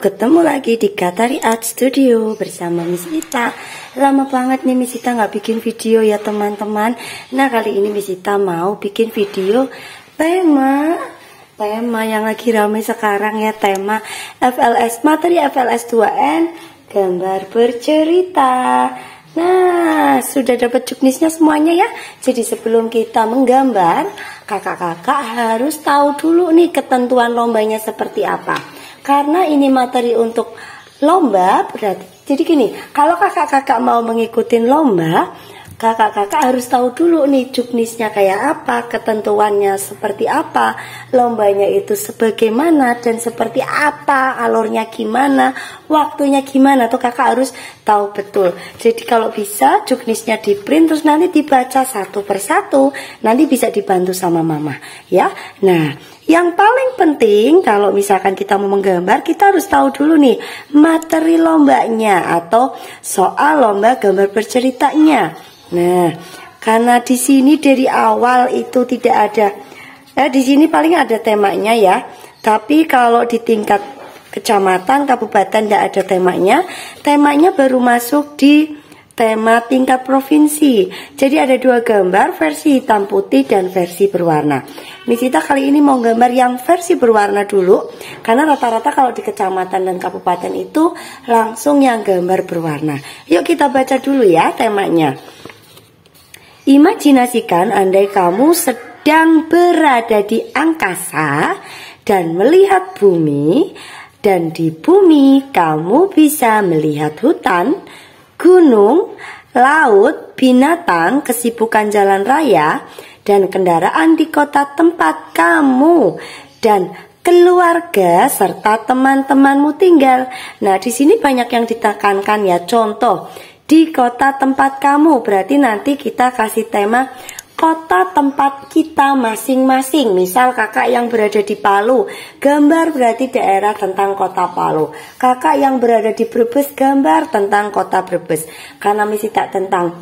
ketemu lagi di Gatari Art Studio bersama Miss Ita. Lama banget nih Miss Ita nggak bikin video ya teman-teman. Nah kali ini Miss Ita mau bikin video tema yang lagi ramai sekarang ya, tema FLS materi FLS 2N gambar bercerita. Nah sudah dapat juknisnya semuanya ya. Jadi sebelum kita menggambar, kakak-kakak harus tahu dulu nih ketentuan lombanya seperti apa. Karena ini materi untuk lomba, berarti jadi gini, kalau kakak-kakak mau mengikuti lomba, kakak-kakak harus tahu dulu nih juknisnya kayak apa, ketentuannya seperti apa, lombanya itu sebagaimana dan seperti apa, alurnya gimana, waktunya gimana, tuh kakak harus tahu betul. Jadi kalau bisa juknisnya di print terus nanti dibaca satu persatu, nanti bisa dibantu sama mama ya. Nah yang paling penting kalau misalkan kita mau menggambar, kita harus tahu dulu nih materi lombanya atau soal lomba gambar berceritanya. Nah, karena di sini dari awal itu tidak ada, di sini paling ada temanya ya. Tapi kalau di tingkat kecamatan, kabupaten tidak ada temanya. Temanya baru masuk di tema tingkat provinsi. Jadi ada dua gambar, versi hitam putih dan versi berwarna. Miss Ita kali ini mau gambar yang versi berwarna dulu, karena rata-rata kalau di kecamatan dan kabupaten itu langsung yang gambar berwarna. Yuk kita baca dulu ya temanya. Imajinasikan andai kamu sedang berada di angkasa dan melihat bumi, dan di bumi kamu bisa melihat hutan, gunung, laut, binatang, kesibukan jalan raya, dan kendaraan di kota tempat kamu dan keluarga serta teman-temanmu tinggal. Nah, di sini banyak yang ditekankan ya. Contoh, di kota tempat kamu berarti nanti kita kasih tema kota tempat kita masing-masing. Misal kakak yang berada di Palu, gambar berarti daerah tentang kota Palu. Kakak yang berada di Brebes, gambar tentang kota Brebes. Karena Miss Ita tentang,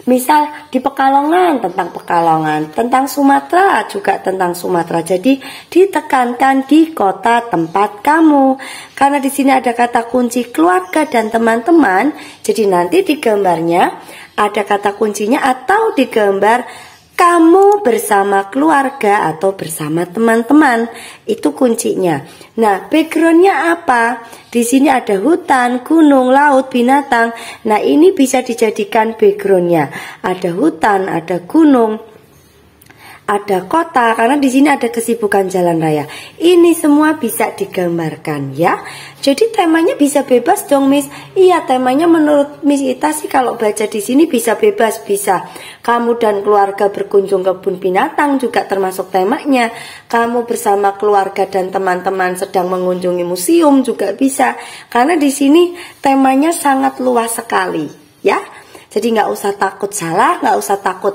misal di Pekalongan tentang Pekalongan, tentang Sumatera juga tentang Sumatera. Jadi ditekankan di kota tempat kamu. Karena di sini ada kata kunci keluarga dan teman-teman. Jadi nanti di gambarnya ada kata kuncinya atau di gambar kamu bersama keluarga atau bersama teman-teman, itu kuncinya. Nah, backgroundnya apa? Di sini ada hutan, gunung, laut, binatang. Nah, ini bisa dijadikan backgroundnya. Ada hutan, ada gunung, ada kota, karena di sini ada kesibukan jalan raya. Ini semua bisa digambarkan ya. Jadi temanya bisa bebas dong Miss. Iya, temanya menurut Miss Ita sih kalau baca di sini bisa bebas, bisa. Kamu dan keluarga berkunjung ke kebun binatang juga termasuk temanya. Kamu bersama keluarga dan teman-teman sedang mengunjungi museum juga bisa. Karena di sini temanya sangat luas sekali ya. Jadi nggak usah takut salah, nggak usah takut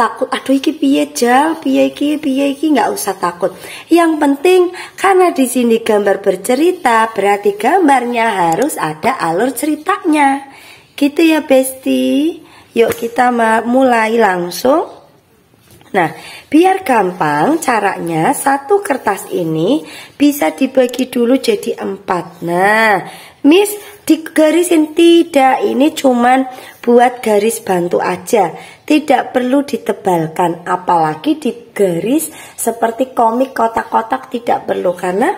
aduh iki piye jal, piye iki nggak usah takut. Yang penting karena di sini gambar bercerita, berarti gambarnya harus ada alur ceritanya. Gitu ya Besti. Yuk kita mulai langsung. Nah, biar gampang caranya, satu kertas ini bisa dibagi dulu jadi 4. Nah, Miss digarisin tidak, ini cuman buat garis bantu aja, tidak perlu ditebalkan, apalagi digaris seperti komik kotak-kotak tidak perlu. Karena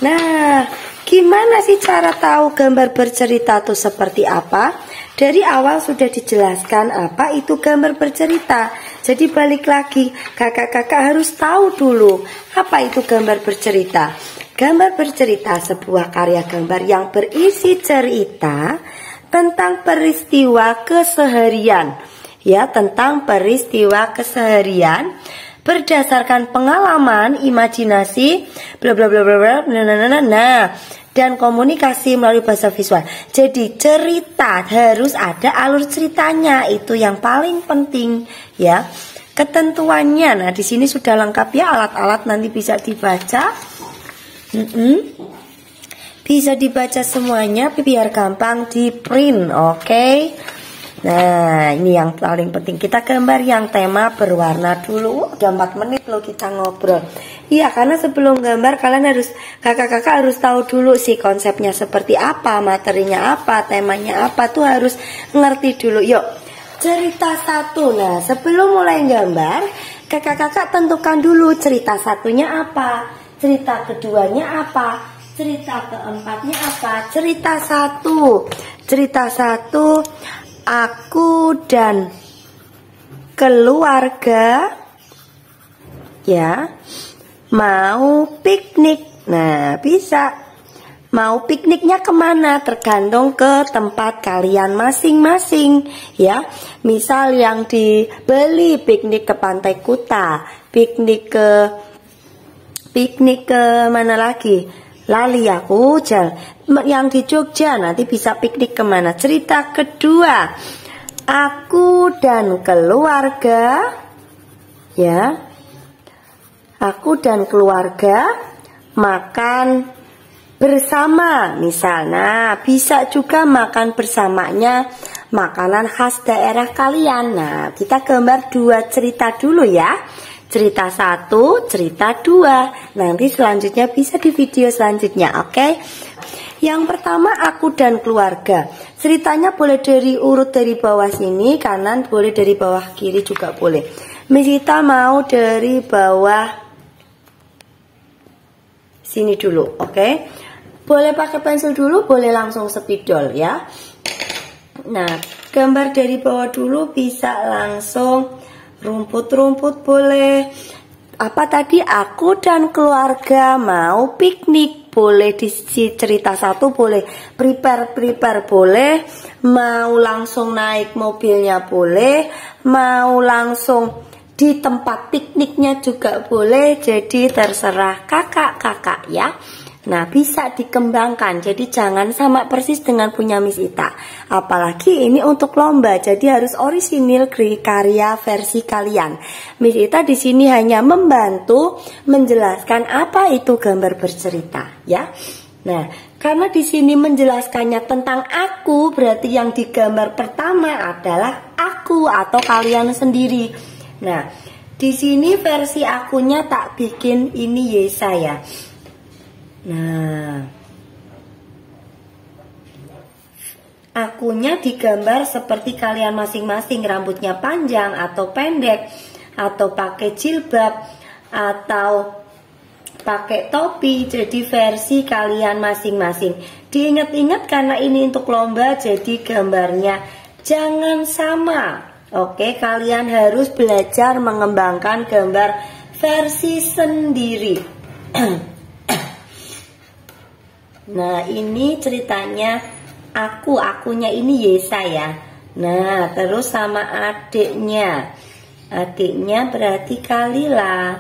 nah gimana sih cara tahu gambar bercerita itu seperti apa? Dari awal sudah dijelaskan apa itu gambar bercerita. Jadi balik lagi, kakak-kakak harus tahu dulu apa itu gambar bercerita. Gambar bercerita sebuah karya gambar yang berisi cerita tentang peristiwa keseharian. Ya, tentang peristiwa keseharian berdasarkan pengalaman, imajinasi, bla bla bla bla bla, nah, dan komunikasi melalui bahasa visual. Jadi cerita harus ada alur ceritanya, itu yang paling penting ya. Ketentuannya, nah di sini sudah lengkap ya alat-alat, nanti bisa dibaca. Bisa dibaca semuanya biar gampang di print, oke? Nah, ini yang paling penting. Kita gambar yang tema berwarna dulu. Udah 4 menit loh kita ngobrol. Iya, karena sebelum gambar kakak-kakak harus tahu dulu sih konsepnya seperti apa, materinya apa, temanya apa, tuh harus ngerti dulu. Yuk, cerita satu. Nah, sebelum mulai gambar, kakak-kakak tentukan dulu cerita satunya apa, cerita keduanya apa, cerita keempatnya apa. Cerita satu, aku dan keluarga ya mau piknik. Nah, bisa. Mau pikniknya kemana? Tergantung ke tempat kalian masing-masing ya. Misal yang dibeli piknik ke Pantai Kuta, piknik ke mana lagi? Lali aku. Yang di Jogja nanti bisa piknik kemana? Cerita kedua, aku dan keluarga ya. Aku dan keluarga makan bersama misalnya. Bisa juga makan bersamanya makanan khas daerah kalian. Nah, kita gambar 2 cerita dulu ya. Cerita 1, cerita 2. Nanti selanjutnya bisa di video selanjutnya, oke? Yang pertama, aku dan keluarga. Ceritanya boleh urut dari bawah sini, kanan boleh dari bawah kiri juga boleh. Kita mau dari bawah sini dulu, oke? Boleh pakai pensil dulu, boleh langsung spidol ya. Nah, gambar dari bawah dulu, bisa langsung rumput-rumput boleh. Apa tadi? Aku dan keluarga mau piknik. Boleh di cerita satu, boleh prepare boleh. Mau langsung naik mobilnya boleh. Mau langsung di tempat pikniknya juga boleh. Jadi terserah kakak-kakak ya. Nah, bisa dikembangkan. Jadi jangan sama persis dengan punya Miss Ita. Apalagi ini untuk lomba, jadi harus orisinil karya versi kalian. Miss Ita di sini hanya membantu menjelaskan apa itu gambar bercerita ya. Nah, karena di sini menjelaskannya tentang aku, berarti yang digambar pertama adalah aku atau kalian sendiri. Nah, di sini versi akunya tak bikin ini Yesa ya. Nah, akunya digambar seperti kalian masing-masing, rambutnya panjang atau pendek, atau pakai jilbab, atau pakai topi. Jadi versi kalian masing-masing. Diingat-ingat karena ini untuk lomba, jadi gambarnya jangan sama. Oke, kalian harus belajar mengembangkan gambar versi sendiri. Nah, ini ceritanya akunya ini Yesa ya. Nah, terus sama adiknya. Adiknya berarti Kalila.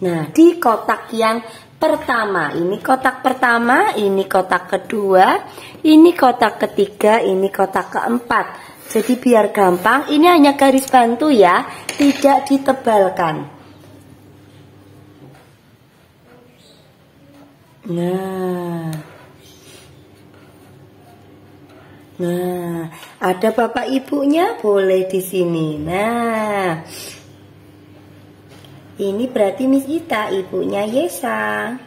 Nah, di kotak yang pertama, ini kotak pertama, ini kotak kedua, ini kotak ketiga, ini kotak keempat. Jadi biar gampang, ini hanya garis bantu ya, tidak ditebalkan. Nah, ada bapak ibunya boleh di sini. Nah, ini berarti Miss Ita, ibunya Yesa.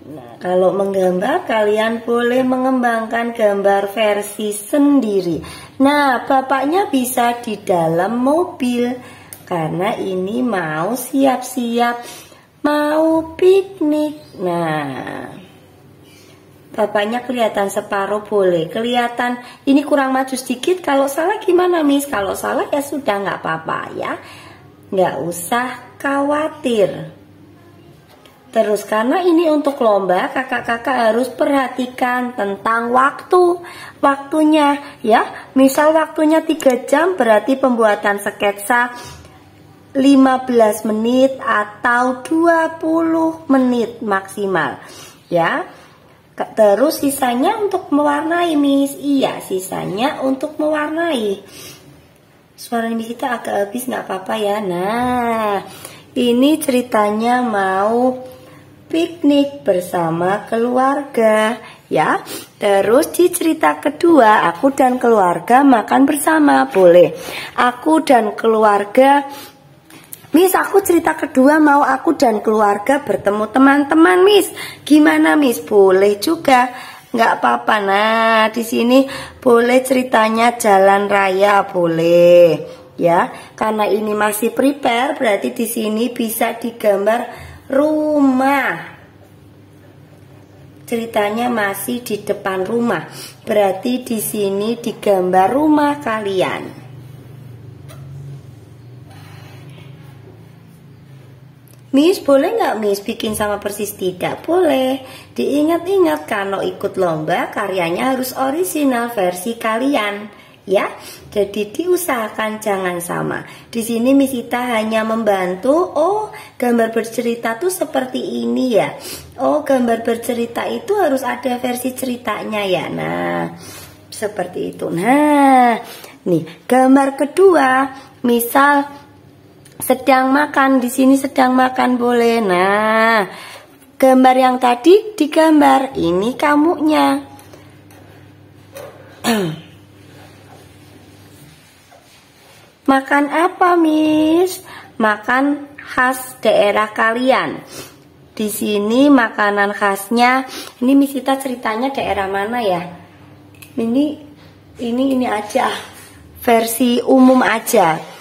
Nah, kalau menggambar kalian boleh mengembangkan gambar versi sendiri. Nah, bapaknya bisa di dalam mobil karena ini mau siap-siap mau piknik. Nah, bapaknya kelihatan separuh boleh, kelihatan ini kurang maju sedikit. Kalau salah gimana Miss? Kalau salah ya sudah, nggak apa-apa ya, nggak usah khawatir. Terus karena ini untuk lomba, kakak-kakak harus perhatikan tentang waktunya ya. Misal waktunya 3 jam, berarti pembuatan sketsa 15 menit atau 20 menit maksimal ya. Terus sisanya untuk mewarnai Miss. Iya, sisanya untuk mewarnai. Suara Miss kita agak habis, nggak apa-apa ya. Nah, ini ceritanya mau piknik bersama keluarga, ya. Terus di cerita kedua, aku dan keluarga makan bersama, boleh. Aku dan keluarga, Miss, aku cerita kedua mau aku dan keluarga bertemu teman-teman, Miss. Gimana, Miss? Boleh juga, nggak apa-apa. Nah, di sini boleh ceritanya jalan raya, boleh, ya. Karena ini masih prepare, berarti di sini bisa digambar rumah. Ceritanya masih di depan rumah, berarti di sini digambar rumah kalian. Miss, boleh nggak Miss bikin sama persis? Tidak boleh. Diingat-ingat kalau ikut lomba karyanya harus orisinal versi kalian, ya. Jadi diusahakan jangan sama. Di sini Miss Ita hanya membantu. Oh, gambar bercerita tuh seperti ini ya. Oh, gambar bercerita itu harus ada versi ceritanya ya. Nah, seperti itu. Nah, nih gambar kedua, misal sedang makan, di sini sedang makan boleh. Nah, gambar yang tadi digambar, ini kamunya. Makan apa, Miss? Makan khas daerah kalian. Di sini makanan khasnya, ini Miss Ita ceritanya daerah mana ya? Ini aja, versi umum aja.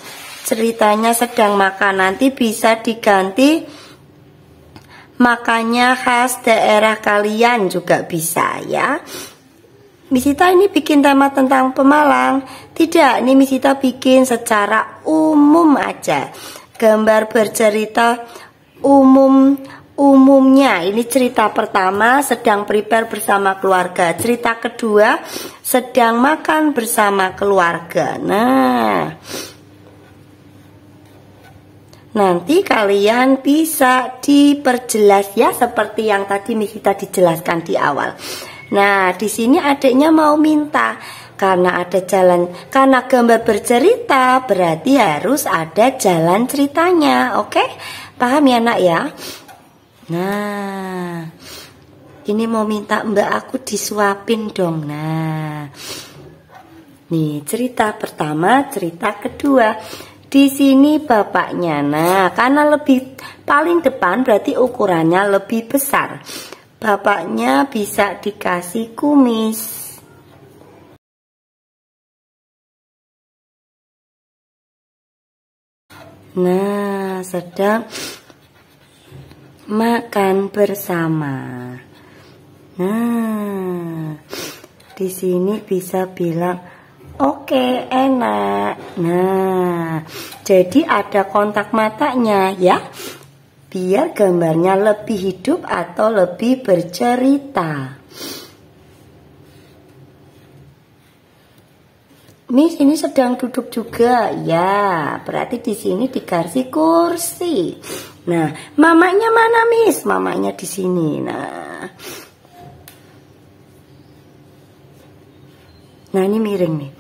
Ceritanya sedang makan, nanti bisa diganti makannya khas daerah kalian juga bisa ya. Miss Ita ini bikin tema tentang Pemalang. Tidak, ini Miss Ita bikin secara umum aja. Gambar bercerita umumnya. Ini cerita pertama sedang prepare bersama keluarga. Cerita kedua sedang makan bersama keluarga. Nah, nanti kalian bisa diperjelas ya seperti yang tadi Miss Ita dijelaskan di awal. Nah, di sini adiknya mau minta karena ada jalan, karena gambar bercerita berarti harus ada jalan ceritanya. Oke? Paham ya, Nak ya? Nah, ini mau minta Mbak aku disuapin dong. Nah, nih cerita pertama, cerita kedua. Di sini bapaknya. Nah, karena lebih paling depan berarti ukurannya lebih besar. Bapaknya bisa dikasih kumis. Nah, sedang makan bersama. Nah, di sini bisa bilang oke, enak. Nah, jadi ada kontak matanya ya, biar gambarnya lebih hidup atau lebih bercerita. Miss ini sedang duduk juga ya, berarti di sini dikasih kursi. Nah, mamanya mana Miss? Mamanya di sini. Nah, ini miring nih.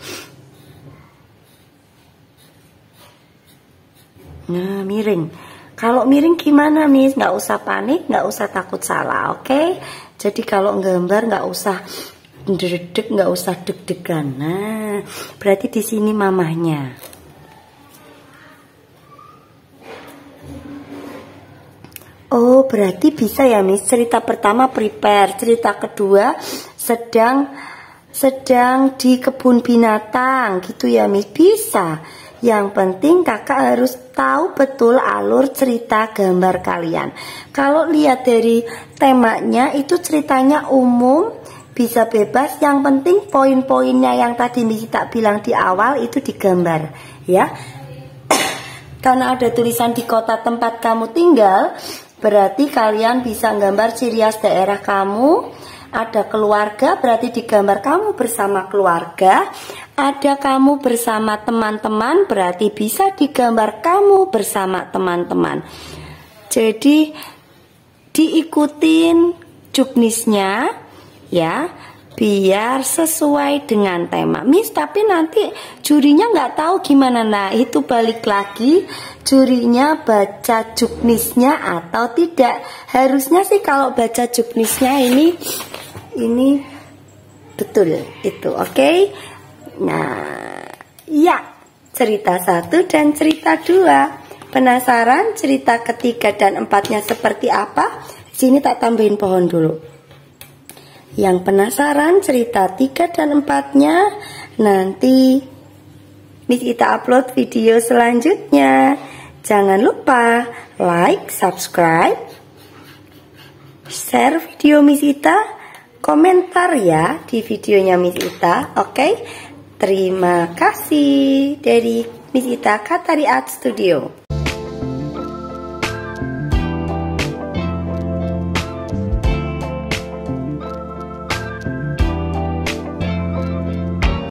Nah, miring. Kalau miring gimana, Miss? Nggak usah panik, nggak usah takut salah, oke? Jadi kalau gambar nggak usah deg-deg, nggak usah deg-degan. Nah, berarti di sini mamahnya. Oh, berarti bisa ya, Miss? Cerita pertama prepare, cerita kedua sedang di kebun binatang gitu ya, Miss? Bisa. Yang penting kakak harus tahu betul alur cerita gambar kalian. Kalau lihat dari temanya itu ceritanya umum, bisa bebas. Yang penting poin-poinnya yang tadi Miss tak bilang di awal itu digambar ya. Karena ada tulisan di kota tempat kamu tinggal, berarti kalian bisa gambar ciri khas daerah kamu. Ada keluarga, berarti digambar kamu bersama keluarga. Ada kamu bersama teman-teman, berarti bisa digambar kamu bersama teman-teman. Jadi diikutin juknisnya ya. biar sesuai dengan tema. Miss, tapi nanti jurinya nggak tahu gimana. Nah, itu balik lagi jurinya baca juknisnya atau tidak. Harusnya sih kalau baca juknisnya ini betul itu, oke? Nah, ya, cerita 1 dan cerita 2. Penasaran cerita ketiga dan 4-nya seperti apa? Sini tak tambahin pohon dulu. Yang penasaran cerita 3 dan 4-nya, nanti Miss Ita upload video selanjutnya. Jangan lupa like, subscribe, share video Miss Ita, komentar ya di videonya Miss Ita, oke? Terima kasih dari Miss Ita Katari Art Studio.